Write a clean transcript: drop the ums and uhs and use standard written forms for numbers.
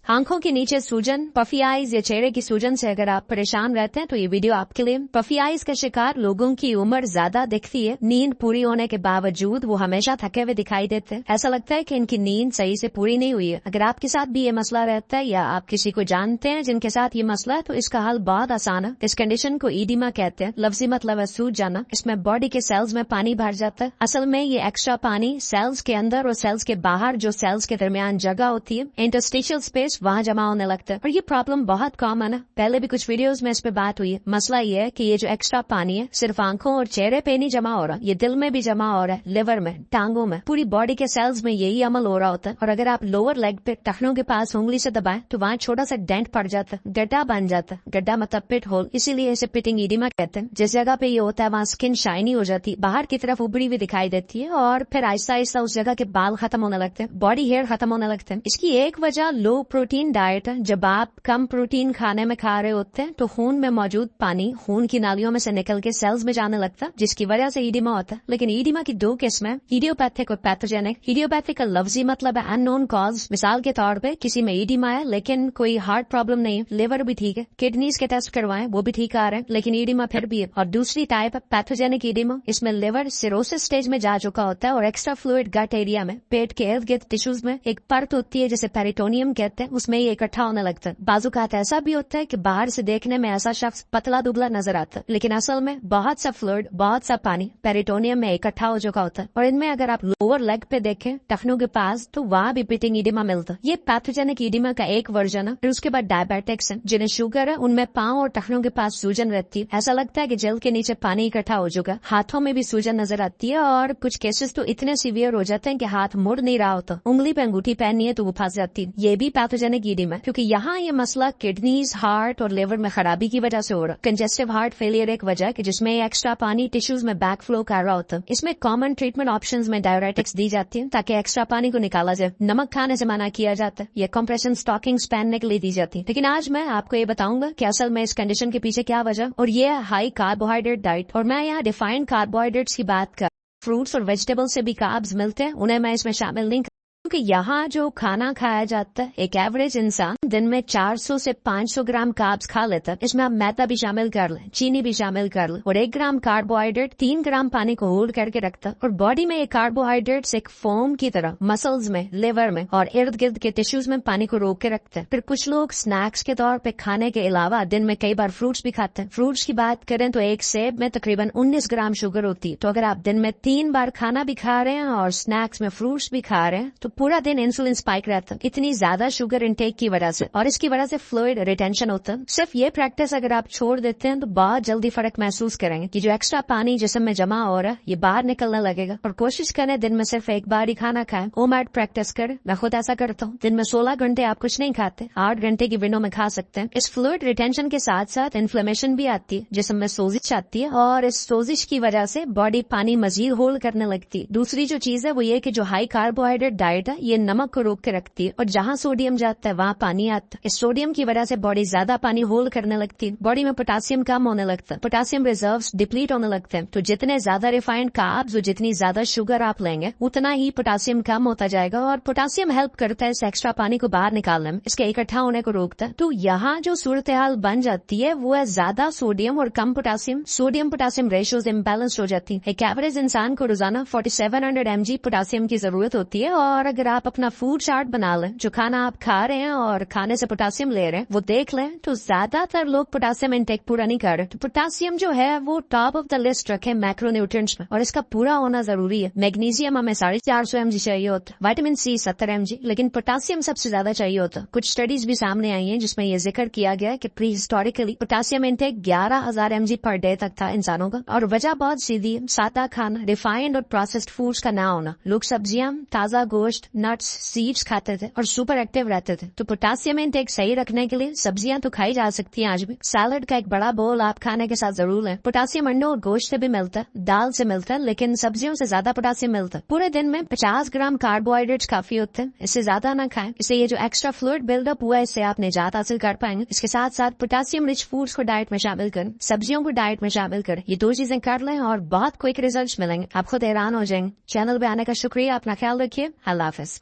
आंखों के नीचे सूजन, पफी आईज या चेहरे की सूजन से अगर आप परेशान रहते हैं तो ये वीडियो आपके लिए। पफी आईज का शिकार लोगों की उम्र ज्यादा दिखती है। नींद पूरी होने के बावजूद वो हमेशा थके हुए दिखाई देते हैं। ऐसा लगता है कि इनकी नींद सही से पूरी नहीं हुई है। अगर आपके साथ भी ये मसला रहता है या आप किसी को जानते हैं जिनके साथ ये मसला है तो इसका हल बहुत आसान है। इस कंडीशन को ईडिमा कहते हैं। लफ्जी मतलब है सूज जाना। इसमें बॉडी के सेल्स में पानी भर जाता है। असल में ये एक्स्ट्रा पानी सेल्स के अंदर और सेल्स के बाहर जो सेल्स के दरमियान जगह होती है, इंटरस्टिशियल स्पेस, वहाँ जमा होने लगता है। और ये प्रॉब्लम बहुत कॉमन है। पहले भी कुछ वीडियोस में इस पे बात हुई है। मसला ये है कि ये जो एक्स्ट्रा पानी है सिर्फ आंखों और चेहरे पे नहीं जमा हो रहा, ये दिल में भी जमा हो रहा है, लिवर में, टांगों में, पूरी बॉडी के सेल्स में यही अमल हो रहा होता है। और अगर आप लोअर लेग पे टखनों के पास उंगली से दबाएं तो वहाँ छोटा सा डेंट पड़ जाता है, गड्ढा बन जाता है। गड्ढा मतलब पिट होल, इसीलिए इसे पिटिंग ईडिमा कहते हैं। जिस जगह पे ये होता है वहाँ स्किन शाइनी हो जाती है, बाहर की तरफ उभरी हुई दिखाई देती है और फिर आहिस्ता आहिस्ता उस जगह के बाल खत्म होने लगते हैं, बॉडी हेयर खत्म होने लगते हैं। इसकी एक वजह लो प्रोटीन डाइट है। जब आप कम प्रोटीन खाने में खा रहे होते हैं तो खून में मौजूद पानी खून की नालियों में से निकल के सेल्स में जाने लगता है, जिसकी वजह से ईडिमा होता है। लेकिन ईडिमा की दो किस्में हैं, इडियोपैथिक और पैथोजेनिक। इडियोपैथिक का लफ्जी मतलब है अननोन कॉज। मिसाल के तौर पे किसी में ईडिमा है लेकिन कोई हार्ट प्रॉब्लम नहीं है, लिवर भी ठीक है, किडनीज के टेस्ट करवाएं वो भी ठीक आ रहे हैं, लेकिन ईडिमा फिर भी है। और दूसरी टाइप है पैथोजेनिक ईडिमा। इसमें लिवर सिरोसिस स्टेज में जा चुका होता है और एक्स्ट्रा फ्लूइड गट एरिया में, पेट के इर्द गिर्द टिश्यूज में एक परत होती है जिसे पेरिटोनियम कहते हैं, उसमें ये इकट्ठा होने लगता है। बाजुकात ऐसा भी होता है कि बाहर से देखने में ऐसा शख्स पतला दुबला नजर आता है, लेकिन असल में बहुत सा फ्लूइड, बहुत सा पानी पेरिटोनियम में इकट्ठा हो चुका होता है। और इनमें अगर आप लोअर लेग पे देखें टखनों के पास तो वहाँ भी पिटिंग ईडिमा मिलता है। ये पैथोजेनिक ईडिमा का एक वर्जन है। फिर उसके बाद डायबिटिक्स है, जिन्हें शुगर है, उनमें पाँव और टखनों के पास सूजन रहती है। ऐसा लगता है कि जेल के नीचे पानी इकट्ठा हो चुका है। हाथों में भी सूजन नजर आती है और कुछ केसेस तो इतने सीवियर हो जाते हैं कि हाथ मुड़ नहीं रहा होता, उंगली पे अंगूठी पहननी है तो वो फंस जाती है। ये भी पैथोजेनिक ईडिमा है, क्योंकि यहाँ ये मसला किडनीज, हार्ट और लिवर में खराबी की वजह से हो रहा। कंजेस्टिव हार्ट फेलियर एक वजह कि जिसमें एक्स्ट्रा पानी टिश्यूज में बैक फ्लो कर रहा होता है। इसमें कॉमन ट्रीटमेंट ऑप्शंस में डायरेटिक्स दी जाती है ताकि एक्स्ट्रा पानी को निकाला जाए। नमक खाने से मना किया जाता है या कंप्रेशन स्टॉकिंग्स पहनने के लिए दी जाती है। लेकिन आज मैं आपको ये बताऊंगा कि असल में इस कंडीशन के पीछे क्या वजह, और ये है हाई कार्बोहाइड्रेट डाइट। और मैं यहाँ डिफाइंड कार्बोहाइड्रेट्स की बात कर, फ्रूट्स और वेजिटेबल्स से भी कार्ब्स मिलते हैं, उन्हें मैं इसमें शामिल नहीं, क्योंकि यहाँ जो खाना खाया जाता है एक एवरेज इंसान दिन में 400 से 500 ग्राम कार्ब्स खा लेता है। इसमें आप मैदा भी शामिल कर लें, चीनी भी शामिल कर लें, और 1 ग्राम कार्बोहाइड्रेट 3 ग्राम पानी को होल्ड करके रखता है। और बॉडी में ये कार्बोहाइड्रेट्स एक फोम की तरह मसल्स में, लिवर में और इर्द गिर्द के टिश्यूज में पानी को रोक के रखते हैं। फिर कुछ लोग स्नैक्स के तौर पे खाने के अलावा दिन में कई बार फ्रूट्स भी खाते हैं। फ्रूट्स की बात करें तो एक सेब में तकरीबन 19 ग्राम शुगर होती है। तो अगर आप दिन में 3 बार खाना भी खा रहे हैं और स्नैक्स में फ्रूट्स भी खा रहे हैं तो पूरा दिन इंसुलिन स्पाइक रहता है, इतनी ज्यादा शुगर इंटेक की वजह से। और इसकी वजह से फ्लूइड रिटेंशन होता है। सिर्फ ये प्रैक्टिस अगर आप छोड़ देते हैं तो बहुत जल्दी फर्क महसूस करेंगे कि जो एक्स्ट्रा पानी जिस्म में जमा हो रहा है ये बाहर निकलने लगेगा। और कोशिश करें दिन में सिर्फ 1 बार ही खाना खाएं। ओमैट प्रैक्टिस करें, मैं खुद ऐसा करता हूँ। दिन में 16 घंटे आप कुछ नहीं खाते, 8 घंटे की विंडो में खा सकते हैं। इस फ्लूइड रिटेंशन के साथ साथ इन्फ्लेमेशन भी आती है, जिस्म में सोजिश आती है और इस सोजिश की वजह से बॉडी पानी मजीद होल्ड करने लगती है। दूसरी जो चीज है वो ये कि जो हाई कार्बोहाइड्रेट डाइट है ये नमक को रोक के रखती है, और जहाँ सोडियम जाता है वहाँ पानी आता है। इस सोडियम की वजह से बॉडी ज्यादा पानी होल्ड करने लगती है, बॉडी में पोटासियम कम होने लगता है, पोटासियम रिजर्व्स डिप्लीट होने लगते हैं। तो जितने ज्यादा रिफाइंड कार्ब्स और जितनी ज्यादा शुगर आप लेंगे उतना ही पोटासियम कम होता जाएगा, और पोटासियम हेल्प करता है इस एक्स्ट्रा पानी को बाहर निकालने में, इसके इकट्ठा होने को रोकता है। तो यहाँ जो सूरत हाल बन जाती है वो है ज्यादा सोडियम और कम potassium. Sodium potassium ratios imbalance हो जाती है। एक एवरेज इंसान को रोजाना 4700 mg पोटासियम की जरूरत होती है। और अगर आप अपना फूड चार्ट बना लें, जो खाना आप खा रहे हैं और खाने से पोटासियम ले रहे हैं वो देख लें, तो ज्यादातर लोग पोटासियम इंटेक पूरा नहीं कर रहे। तो पोटासियम जो है वो टॉप ऑफ द लिस्ट रखें मैक्रोन्यूट्रिएंट्स में, और इसका पूरा होना जरूरी है। मैग्नीशियम हमें 450 mg चाहिए होता है, विटामिन सी 70 mg, लेकिन पोटासियम सबसे ज्यादा चाहिए होता है। कुछ स्टडीज भी सामने आई हैं जिसमें ये जिक्र किया गया है कि pre historically potassium intake 11,000 mg per day तक था इंसानों का। और वजह बहुत सीधी है, सादा खाना, रिफाइंड और प्रोसेस्ड फूड्स का ना होना। लोग सब्जियां, ताजा गोश्त, नट्स, सीड्स खाते थे और सुपर एक्टिव रहते थे। तो पोटासियम इंटेक सही रखने के लिए सब्जियां तो खाई जा सकती हैं आज भी। सैलड का एक बड़ा बोल आप खाने के साथ जरूर लें। पोटासियम अंडों और गोश्त से भी मिलता है, दाल से मिलता है, लेकिन सब्जियों से ज्यादा पोटासियम मिलता है। पूरे दिन में 50 ग्राम कार्बोहाइड्रेट्स काफी होते हैं, इससे ज्यादा ना खाएं। इससे ये जो एक्स्ट्रा फ्लूइड बिल्डअप हुआ है इससे आप निजात हासिल कर पाएंगे। इसके साथ साथ पोटासियम रिच फूड्स को डाइट में शामिल करें, सब्जियों को डाइट में शामिल करें। ये 2 चीजें कर लें और बहुत क्विक रिजल्ट मिलेंगे, आप खुद हैरान हो जाएंगे। चैनल पे आने का शुक्रिया, अपना ख्याल रखिए, अल्लाह हाफिज।